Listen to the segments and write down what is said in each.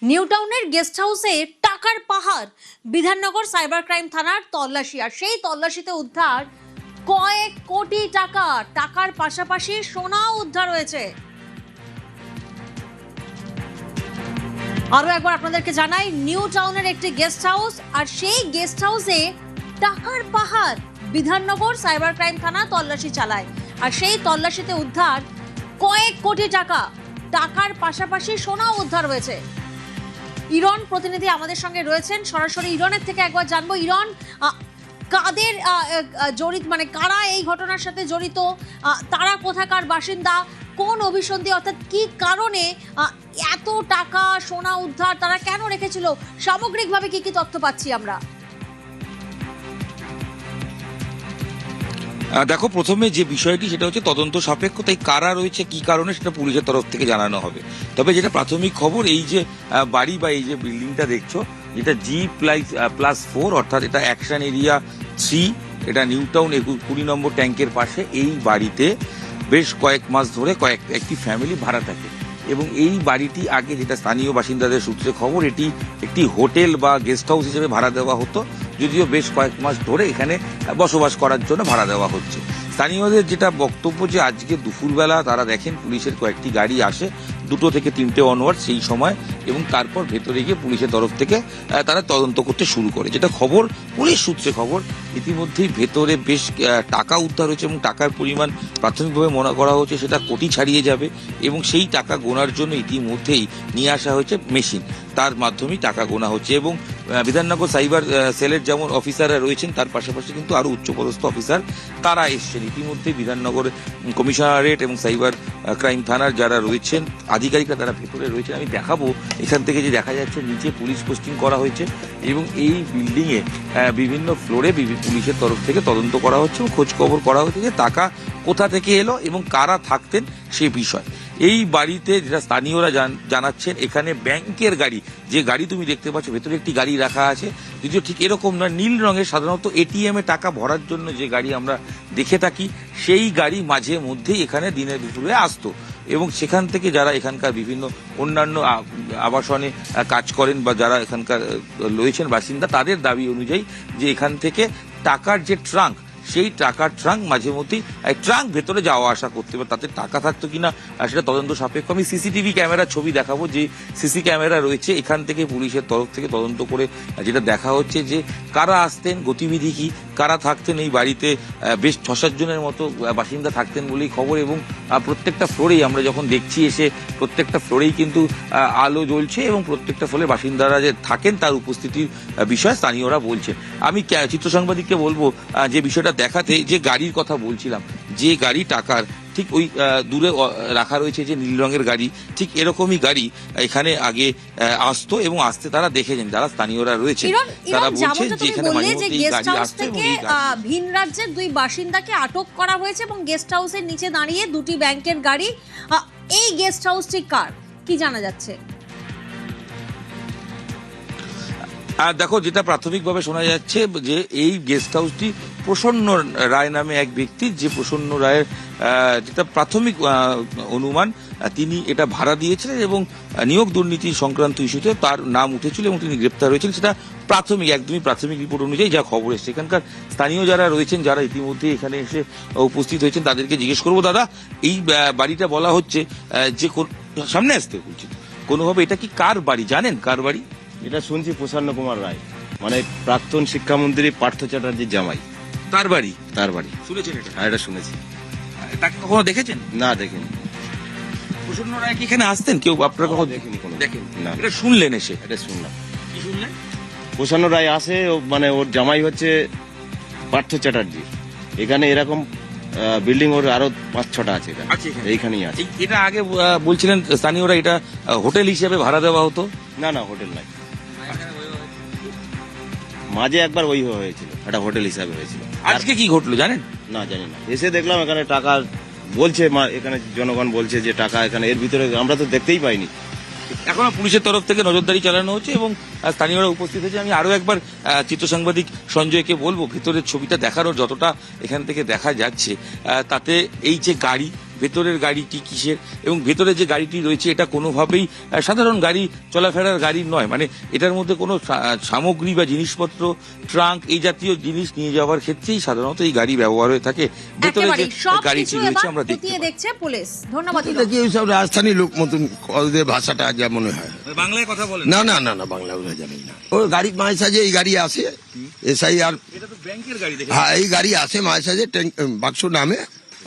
New টাউনের guest হাউসে টাকার পাহাড়, বিধাননগর সাইবার ক্রাইম থানার তল্লাশি, আর সেই তল্লাশিতে উদ্ধার কয়েক কোটি টাকা। টাকার পাশাপাশি সোনাও উদ্ধার হয়েছে। আরো একবার আপনাদেরকে জানাই, নিউ টাউনের একটি গেস্ট হাউস, আর সেই গেস্ট হাউসে টাকার পাহাড়। বিধাননগর সাইবার ক্রাইম থানা তল্লাশি চালায়, আর সেই তল্লাশিতে উদ্ধার কয়েক কোটি টাকা। টাকার পাশাপাশি সোনাও উদ্ধার হয়েছে। ইরন প্রতিনিধি আমাদের সঙ্গে রয়েছেন, সরাসরি ইরনের থেকে একবার জানবো। ইরন, কাদের জড়িত, মানে কারা এই ঘটনার সাথে জড়িত, তারা কোথাকার বাসিন্দা, কোন অভিসন্ধি অর্থাৎ কি কারণে এত টাকা সোনা উদ্ধার তারা কেন রেখেছিল, সামগ্রিকভাবে কি কি তথ্য পাচ্ছি আমরা? দেখো, প্রথমে যে বিষয়টি সেটা হচ্ছে তদন্ত সাপেক্ষ, তাই কারা রয়েছে কি কারণে সেটা পুলিশের তরফ থেকে জানানো হবে। তবে যেটা প্রাথমিক খবর, এই যে বাড়ি বা এই যে বিল্ডিংটা দেখছো, যেটা G+4 অর্থাৎ এটা অ্যাকশন এরিয়া 3, এটা নিউ টাউন 20 নম্বর ট্যাঙ্কের পাশে। এই বাড়িতে বেশ কয়েক মাস ধরে একটি ফ্যামিলি ভাড়া থাকে, এবং এই বাড়িটি আগে, যেটা স্থানীয় বাসিন্দাদের সূত্রে খবর, এটি একটি হোটেল বা গেস্ট হাউস হিসেবে ভাড়া দেওয়া হতো, যদিও বেশ কয়েক মাস ধরে এখানে বসবাস করার জন্য ভাড়া দেওয়া হচ্ছে। স্থানীয়দের যেটা বক্তব্য, যে আজকে দুপুরবেলা তারা দেখেন পুলিশের কয়েকটি গাড়ি আসে 2 থেকে 3টে অনওয়ার্ড সেই সময়, এবং তারপর ভেতরে গিয়ে পুলিশের তরফ থেকে তারা তদন্ত করতে শুরু করে। যেটা খবর, পুলিশ সূত্রে খবর, ইতিমধ্যেই ভেতরে বেশ টাকা উদ্ধার হয়েছে, এবং টাকার পরিমাণ প্রাথমিকভাবে মনে করা হচ্ছে সেটা কোটি ছাড়িয়ে যাবে, এবং সেই টাকা গোনার জন্য ইতিমধ্যেই নিয়ে আসা হয়েছে মেশিন, তার মাধ্যমেই টাকা গোনা হচ্ছে। এবং বিধাননগর সাইবার সেলের যেমন অফিসাররা রয়েছেন, তার পাশাপাশি কিন্তু আরো উচ্চপদস্থ অফিসার তারা এসছেন ইতিমধ্যে। বিধাননগর কমিশনারেট এবং সাইবার ক্রাইম থানার যারা রয়েছেন আধিকারিকরা, তারা ভেতরে রয়েছেন। আমি দেখাবো, এখান থেকে যে দেখা যাচ্ছে নিচে পুলিশ পোস্টিং করা হয়েছে, এবং এই বিল্ডিং এ বিভিন্ন ফ্লোরে পুলিশের তরফ থেকে তদন্ত করা হচ্ছে, খোঁজ খবর করা হচ্ছে যে টাকা কোথা থেকে এলো এবং কারা থাকতেন সে বিষয়। এই বাড়িতে যেটা স্থানীয়রা জানাচ্ছেন, এখানে ব্যাংকের গাড়ি, যে গাড়ি তুমি দেখতে পাচ্ছ, ভেতরে একটি গাড়ি রাখা আছে, যদিও ঠিক এরকম না, নীল রঙের, সাধারণত এটিএম এ টাকা ভরার জন্য যে গাড়ি আমরা দেখে থাকি, সেই গাড়ি মাঝে মধ্যেই এখানে দিনে দুপুরে আসতো, এবং সেখান থেকে যারা এখানকার বিভিন্ন অন্যান্য আবাসনে কাজ করেন বা যারা এখানকার রয়েছেন বাসিন্দা, তাদের দাবি অনুযায়ী যে এখান থেকে টাকার যে ট্রাঙ্ক, সেই টাকার ট্রাঙ্ক মাঝে মধ্যেই ট্রাঙ্ক ভেতরে যাওয়া আসা করতে পারে, তাতে টাকা থাকতো কিনা সেটা তদন্ত সাপেক্ষ। আমি সিসিটিভি ক্যামেরার ছবি দেখাবো, যে সিসি ক্যামেরা রয়েছে এখান থেকে পুলিশের তরফ থেকে তদন্ত করে যেটা দেখা হচ্ছে যে কারা আসতেন, গতিবিধি কি, কারা থাকতেন এই বাড়িতে। বেশ 6-7 জনের মতো বাসিন্দা থাকতেন বলেই খবর, এবং প্রত্যেকটা ফ্লোরেই আমরা যখন দেখছি এসে, প্রত্যেকটা ফ্লোরেই কিন্তু আলো জ্বলছে, এবং প্রত্যেকটা ফ্লোরে বাসিন্দারা যে থাকেন তার উপস্থিতির বিষয় স্থানীয়রা বলছেন। আমি চিত্র সাংবাদিককে বলবো যে বিষয়টা দেখাতে, যে গাড়ির কথা বলছিলাম, যে গাড়ি টাকার ঠিক ওই দূরে রাখা রয়েছে, যে নীল রঙের গাড়ি, ঠিক এরকমই গাড়ি এখানে আগে আসতো, এবং আসতে তারা দেখেছেন যারা স্থানীয়রা রয়েছে, তারা বলছেন যে এখানে মাঝে মধ্যে এই গাড়ি আসতো। এবং ভিন রাজ্যের 2 বাসিন্দাকে আটক করা হয়েছে, এবং গেস্ট হাউসের নিচে দাঁড়িয়ে 2টি ব্যাংকের গাড়ি। এই গেস্ট হাউসটি কার, কি জানা যাচ্ছে? আর দেখো, যেটা প্রাথমিকভাবে শোনা যাচ্ছে যে এই গেস্ট হাউসটি প্রসন্ন রায় নামে এক ব্যক্তি, যে প্রসন্ন রায়ের যেটা প্রাথমিক অনুমান, তিনি এটা ভাড়া দিয়েছিলেন, এবং নিয়োগ দুর্নীতি সংক্রান্ত ইস্যুতে তার নাম উঠেছিল এবং তিনি গ্রেপ্তার হয়েছিলেন। সেটা একদমই প্রাথমিক রিপোর্ট অনুযায়ী যা খবর এসেছে। এখানকার স্থানীয় যারা রয়েছেন, যারা ইতিমধ্যে এখানে এসে উপস্থিত হয়েছেন, তাদেরকে জিজ্ঞেস করবো। দাদা, এই বাড়িটা বলা হচ্ছে যে সামনে আসতে বলছি, কোনোভাবে এটা কি কার বাড়ি, জানেন কার বাড়ি? এটা শুনছি প্রসন্ন কুমার রায়, মানে প্রাক্তন শিক্ষামন্ত্রী পার্থ চ্যাটার্জির জামাই। তার বাড়ি? তার বাড়ি। শুনেছেন এটা? হ্যাঁ, এটা শুনেছি। তাকে কখনো দেখেছেন? না, দেখিনি। প্রসন্ন রায় কি এখানে আসতেন? কেউ আপনারা কখনো দেখিনি কোনো। দেখেন না। এটা শুনলেন এসে? এটা শুনলাম। কি শুনলেন? প্রসন্ন রায় আসে, মানে ওর জামাই হচ্ছে পার্থ চ্যাটার্জি। এখানে এরকম বিল্ডিং ওর আরো 5-6টা আছে এখানে, এইখানেই আছে। এটা আগে বলছিলেন স্থানীয়রা এটা হোটেল হিসেবে ভাড়া দেওয়া হতো? না না, হোটেল নাই। মাঝে একবার ওই হয়েছিল, একটা হোটেল হিসাবে হয়েছিল। আজকে কি ঘটলো জানেন? না, জানি না। এসে দেখলাম এখানে টাকা বলছে, এখানে জনগণ বলছে যে টাকা এখানে, এর ভিতরে আমরা তো দেখতেই পাইনি। এখনো পুলিশের তরফ থেকে নজরদারি চালানো হচ্ছে, এবং স্থানীয়রা উপস্থিত হয়েছে। আমি আরো একবার চিত্র সাংবাদিক সঞ্জয়কে বলবো, ভেতরের ছবিটা দেখানোর, যতটা এখান থেকে দেখা যাচ্ছে তাতে এই যে গাড়ি, ভেতরের গাড়িটি কিসের, এবং ভেতরে যে গাড়িটি রয়েছে এটা কোনোভাবেই সাধারণ গাড়ি চলাফেরার গাড়ি নয়, মানে এটার মধ্যে কোনো সামগ্রী বা জিনিসপত্র, ট্রাঙ্ক এই জাতীয় জিনিস নিয়ে যাওয়ার ক্ষেত্রেই সাধারণত এই গাড়ি ব্যবহার হয়ে থাকে। ভেতরে যে গাড়িটি রয়েছে আমরা দেখছে পুলিশ। ধন্যবাদ। দেখি ওই সব রাজধানী লোক মতন ওদের ভাষাটা যা মনে হয়। বাংলায় কথা বলেন? না না না না, বাংলা ওরা জানি না। ওই গাড়ি মাঝে সাঝে এই গাড়ি আসে, এসআই আর এটা তো ব্যাংকের গাড়ি দেখে। হ্যাঁ এই গাড়ি আসে মাঝে সাঝে, বাক্স নামে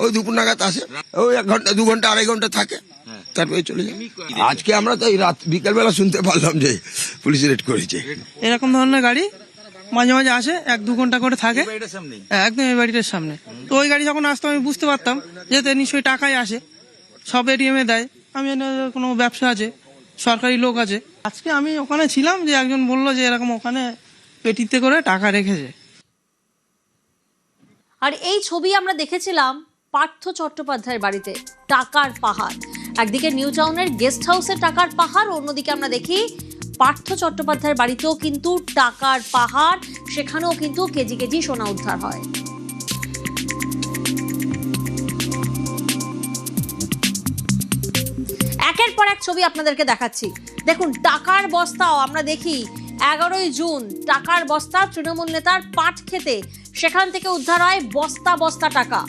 ওই দুপুর নাগাদ আসে, ওই 1 ঘন্টা 2 ঘন্টা 2.5 ঘন্টা থাকে, তারপরে চলে যায়। আজকে আমরা তো এই রাত বিকেলবেলা শুনতে পারলাম যে পুলিশ রেড করেছে। এরকম ধরনের গাড়ি মাঝে মাঝে আসে, 1-2 ঘন্টা করে থাকে সামনে একদম এই বাড়িটার সামনে। তো ওই গাড়ি যখন আসতো আমি বুঝতে পারতাম যে এতে নিশ্চয়ই টাকাই আসে, সব এটিএম এ দেয়। আমি কোনো ব্যবসা আছে, সরকারি লোক আছে। আজকে আমি ওখানে ছিলাম, যে একজন বললো যে এরকম ওখানে পেটিতে করে টাকা রেখেছে। আর এই ছবি আমরা দেখেছিলাম পার্থ চট্টোপাধ্যায়ের বাড়িতে, টাকার পাহাড়। একদিকে নিউ টাউনের গেস্ট হাউসে টাকার পাহাড়, অন্যদিকে আমরা দেখি পার্থ চট্টোপাধ্যায়ের বাড়িতেও কিন্তু টাকার পাহাড়, সেখানেও কিন্তু কেজি কেজি সোনা উদ্ধার হয়। একের পর এক ছবি আপনাদেরকে দেখাচ্ছি। দেখুন টাকার বস্তাও আমরা দেখি 11ই জুন টাকার বস্তা তৃণমূল নেতার পাট খেতে, সেখান থেকে উদ্ধার হয় বস্তা বস্তা টাকা।